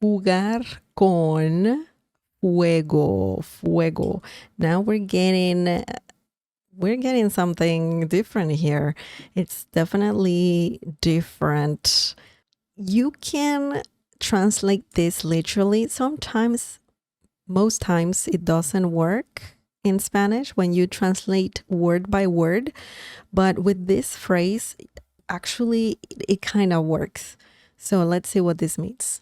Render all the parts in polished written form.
Jugar con fuego, fuego. Now we're getting something different here. It's definitely different. You can translate this literally. Sometimes, most times, it doesn't work in Spanish when you translate word by word. But with this phrase, actually, it kind of works. So let's see what this means.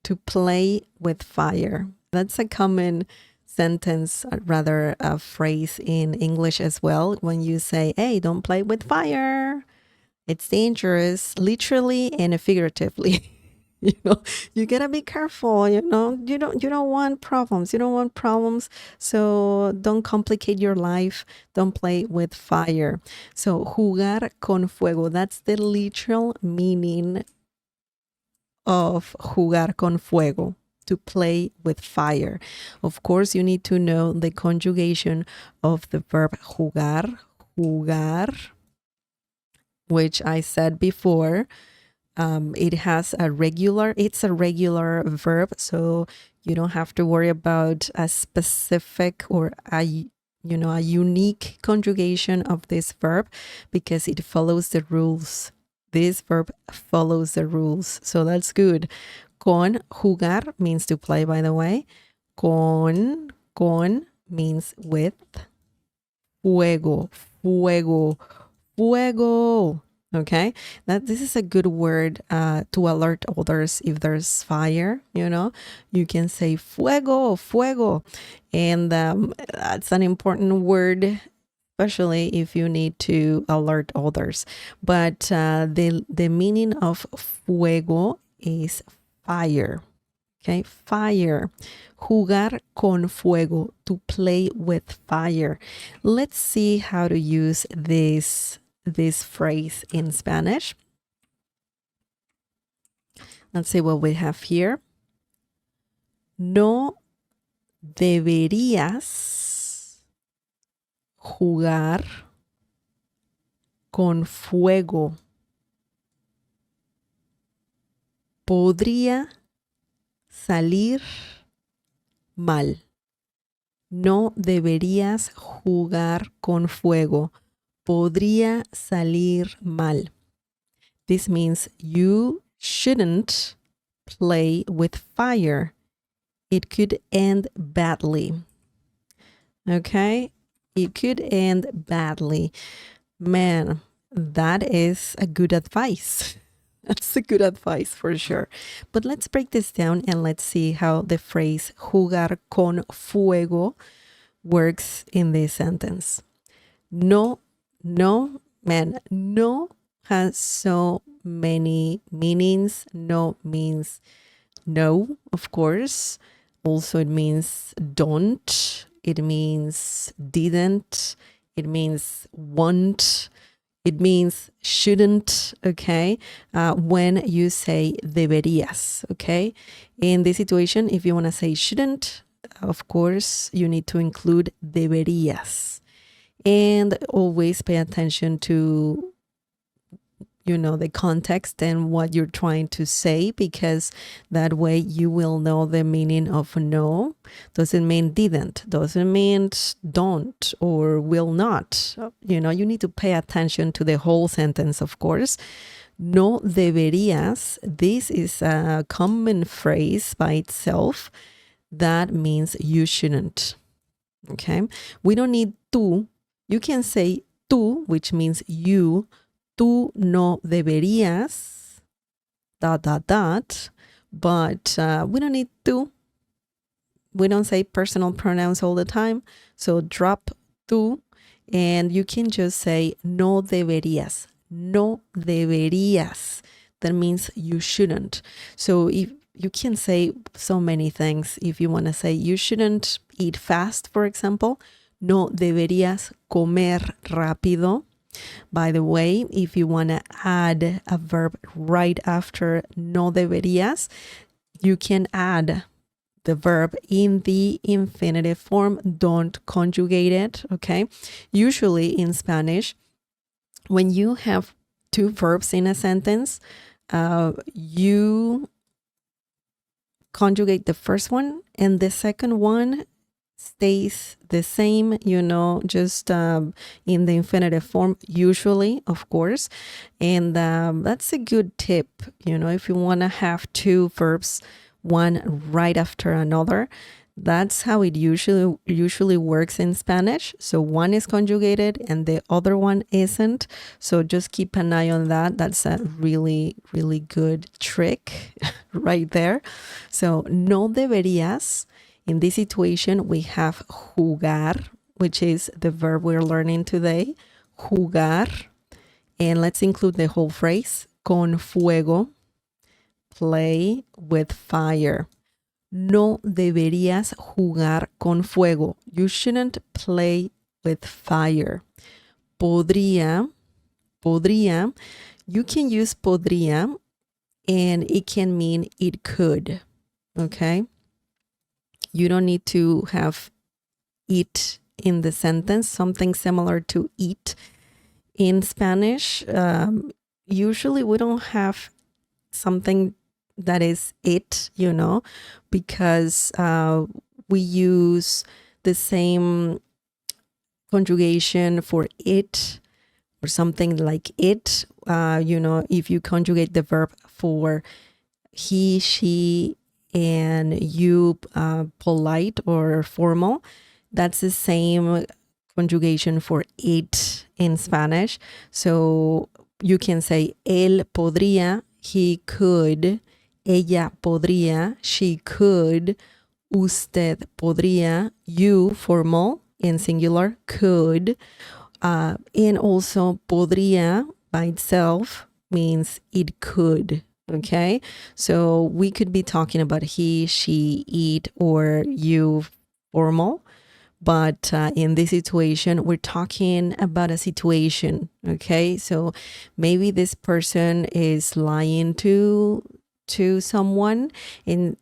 To play with fire. That's a common sentence, rather a phrase in English as well. When you say, hey, don't play with fire. It's dangerous, literally and figuratively. You gotta be careful. You don't want problems. You don't want problems. So don't complicate your life. Don't play with fire. So jugar con fuego. That's the literal meaning of jugar con fuego, to play with fire. Of course, you need to know the conjugation of the verb jugar, which I said before. It's a regular verb, so you don't have to worry about a specific or a unique conjugation of this verb, because it follows the rules. This verb follows the rules, so that's good. Con, jugar, means to play, by the way. Con means with. Fuego, okay, this is a good word to alert others if there's fire. You can say fuego, and that's an important word, especially if you need to alert others. But the meaning of fuego is fire. Okay, fire. Jugar con fuego, to play with fire. Let's see how to use this phrase in Spanish. Let's see what we have here. No deberías jugar con fuego. Podría salir mal. No deberías jugar con fuego. Podría salir mal. This means you shouldn't play with fire. It could end badly. Okay? It could end badly. Man, that is a good advice. That's a good advice for sure. But let's break this down and let's see how the phrase jugar con fuego works in this sentence. No, man, no has so many meanings. No means no, of course. Also, it means don't. It means didn't. It means won't. It means shouldn't, okay? When you say deberías, okay? In this situation, if you want to say shouldn't, of course, you need to include deberías. And always pay attention to the context and what you're trying to say, because that way you will know the meaning of no. Doesn't mean didn't, doesn't mean don't or will not. You need to pay attention to the whole sentence, of course. No deberías, this is a common phrase by itself that means you shouldn't. Okay, we don't need tú. You can say tú, which means you. Tú no deberías, ... But we don't need tú. We don't say personal pronouns all the time. So drop tú and you can just say no deberías. No deberías. That means you shouldn't. So if you can say so many things. If you want to say you shouldn't eat fast, for example, no deberías comer rápido. By the way, if you want to add a verb right after no deberías, you can add the verb in the infinitive form. Don't conjugate it, okay? Usually in Spanish, when you have two verbs in a sentence, you conjugate the first one, and the second one stays the same, just in the infinitive form, usually, of course. And that's a good tip, if you want to have two verbs, one right after another. That's how it usually works in Spanish. So one is conjugated and the other one isn't. So just keep an eye on that. That's a really, really good trick right there. So no deberías. In this situation, we have jugar, which is the verb we're learning today. Jugar. And let's include the whole phrase. Con fuego. Play with fire. No deberías jugar con fuego. You shouldn't play with fire. Podría. You can use podría and it can mean it could. Okay? You don't need to have it in the sentence, something similar to eat. In Spanish, usually we don't have something that is it, because we use the same conjugation for it or something like it. If you conjugate the verb for he, she, and you, polite or formal, that's the same conjugation for it in Spanish. So you can say él podría, he could, ella podría, she could, usted podría, you, formal in singular, could, and also podría by itself means it could. Okay, so we could be talking about he, she, it, or you, formal. But in this situation, we're talking about a situation, okay? So maybe this person is lying to someone, and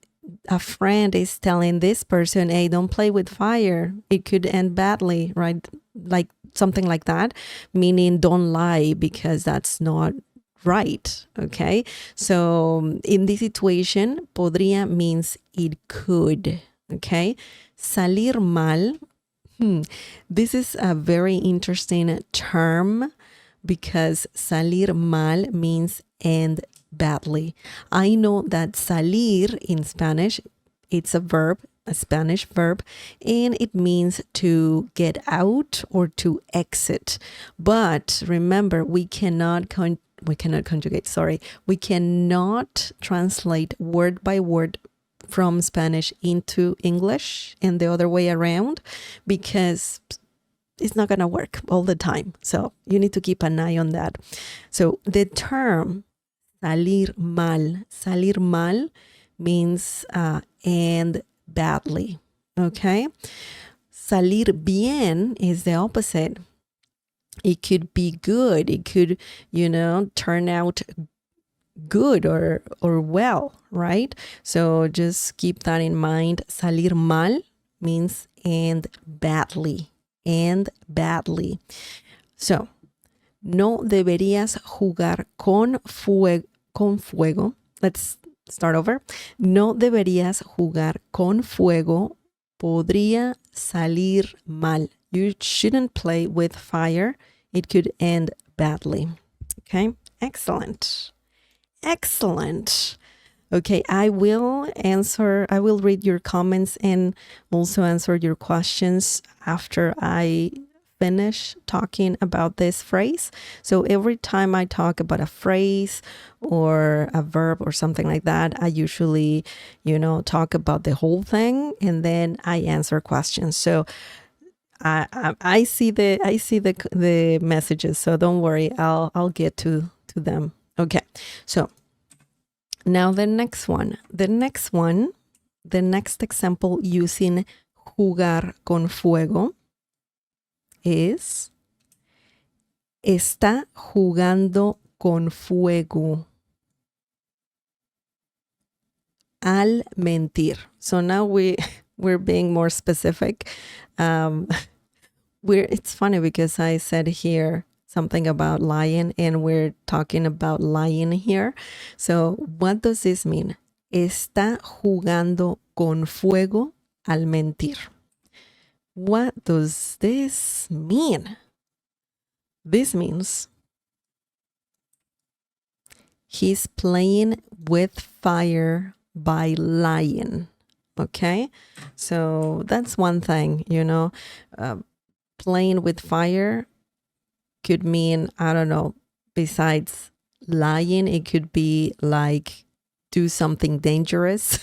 a friend is telling this person, hey, don't play with fire. It could end badly, right? Like something like that, meaning don't lie because that's not right, okay? So in this situation, podría means it could, okay? Salir mal. This is a very interesting term because salir mal means end badly. I know that salir in Spanish, it's a verb, a Spanish verb, and it means to get out or to exit. But remember, we cannot conjugate, we cannot translate word by word from Spanish into English and the other way around because it's not going to work all the time. So you need to keep an eye on that. So the term salir mal means end badly. Okay. Salir bien is the opposite. It could be good. It could, turn out good or well, right? So just keep that in mind. Salir mal means end badly. So, no deberías jugar con fuego. Let's start over. No deberías jugar con fuego. Podría salir mal. You shouldn't play with fire. It could end badly. Okay, excellent. Okay, I will read your comments and also answer your questions after I finish talking about this phrase. So every time I talk about a phrase or a verb or something like that, I usually, talk about the whole thing and then I answer questions. So I see the messages, so don't worry, I'll get to them. Okay, so now the next example using jugar con fuego is está jugando con fuego al mentir. So now we're being more specific. It's funny because I said here something about lying and we're talking about lying here. So what does this mean? Está jugando con fuego al mentir. What does this mean? This means he's playing with fire by lying. Okay, so that's one thing, playing with fire could mean, I don't know, besides lying, it could be like do something dangerous,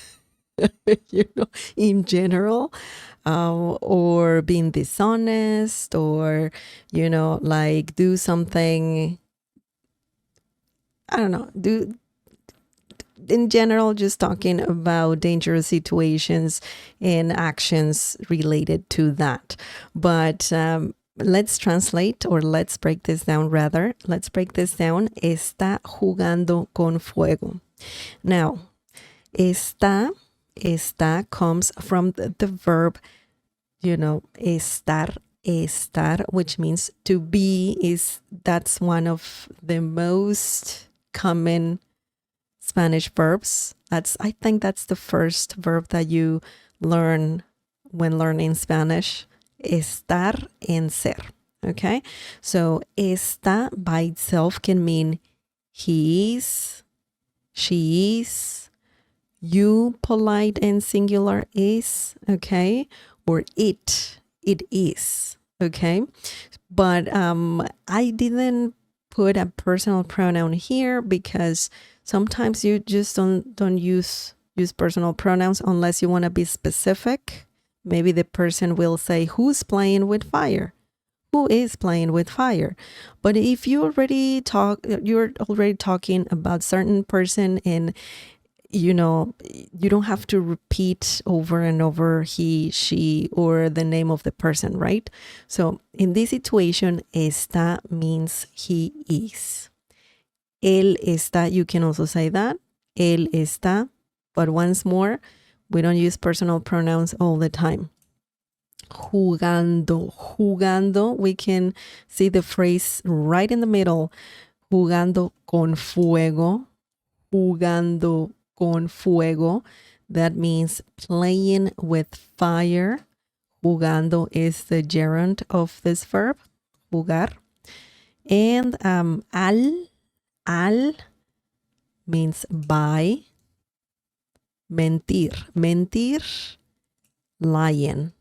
in general, or being dishonest, or, like do something, I don't know, do in general, just talking about dangerous situations and actions related to that. But let's translate, or let's break this down rather. Let's break this down. Está jugando con fuego. Now, está comes from the verb, estar, which means to be. That's one of the most common Spanish verbs. I think that's the first verb that you learn when learning Spanish. Estar and ser. Okay, so está by itself can mean he is, she is, you polite and singular is, okay, or it is, okay. But I didn't put a personal pronoun here because sometimes you just don't use personal pronouns unless you want to be specific. Maybe the person will say, who's playing with fire? Who is playing with fire? But if you're already talking about certain person, and you don't have to repeat over and over he, she, or the name of the person, right? So in this situation, está means he is. Él está, you can also say that. Él está. But once more, we don't use personal pronouns all the time. Jugando, we can see the phrase right in the middle. Jugando con fuego. Jugando con fuego. That means playing with fire. Jugando is the gerund of this verb, jugar. And al means by. Mentir, lying.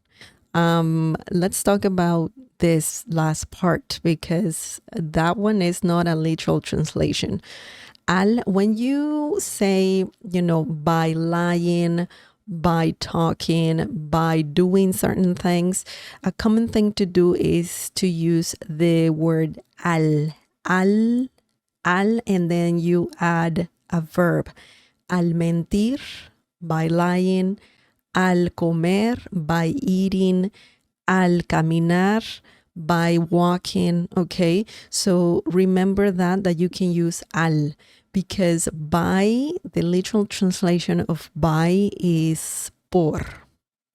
Let's talk about this last part because that one is not a literal translation. When you say, by lying, by talking, by doing certain things, a common thing to do is to use the word al, and then you add a verb. Al mentir, by lying. Al comer, by eating. Al caminar, by walking. Okay, so remember that you can use al, because by, the literal translation of by is por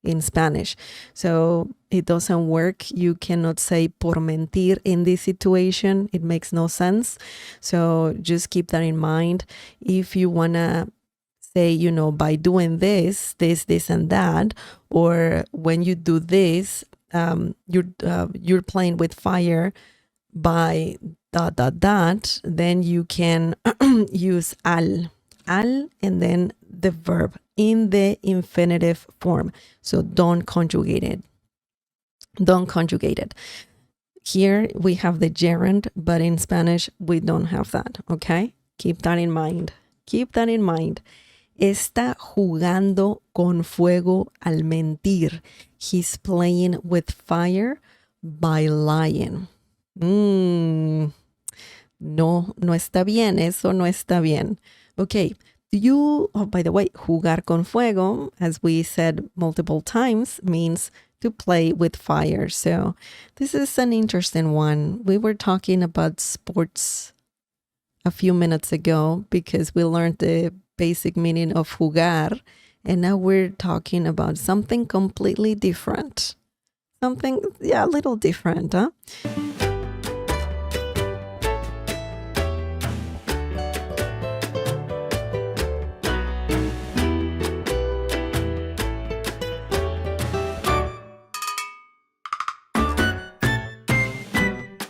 in Spanish. So it doesn't work. You cannot say por mentir in this situation. It makes no sense. So just keep that in mind. If you want to say, by doing this, and that, or when you do this, you're playing with fire by ... then you can use al, and then the verb in the infinitive form. So don't conjugate it. Here we have the gerund, but in Spanish we don't have that. Okay, keep that in mind. Está jugando con fuego al mentir. He's playing with fire by lying. No está bien. Eso no está bien. Okay. By the way, jugar con fuego, as we said multiple times, means to play with fire. So this is an interesting one. We were talking about sports a few minutes ago because we learned the basic meaning of jugar, and now we're talking about something completely different. A little different, huh?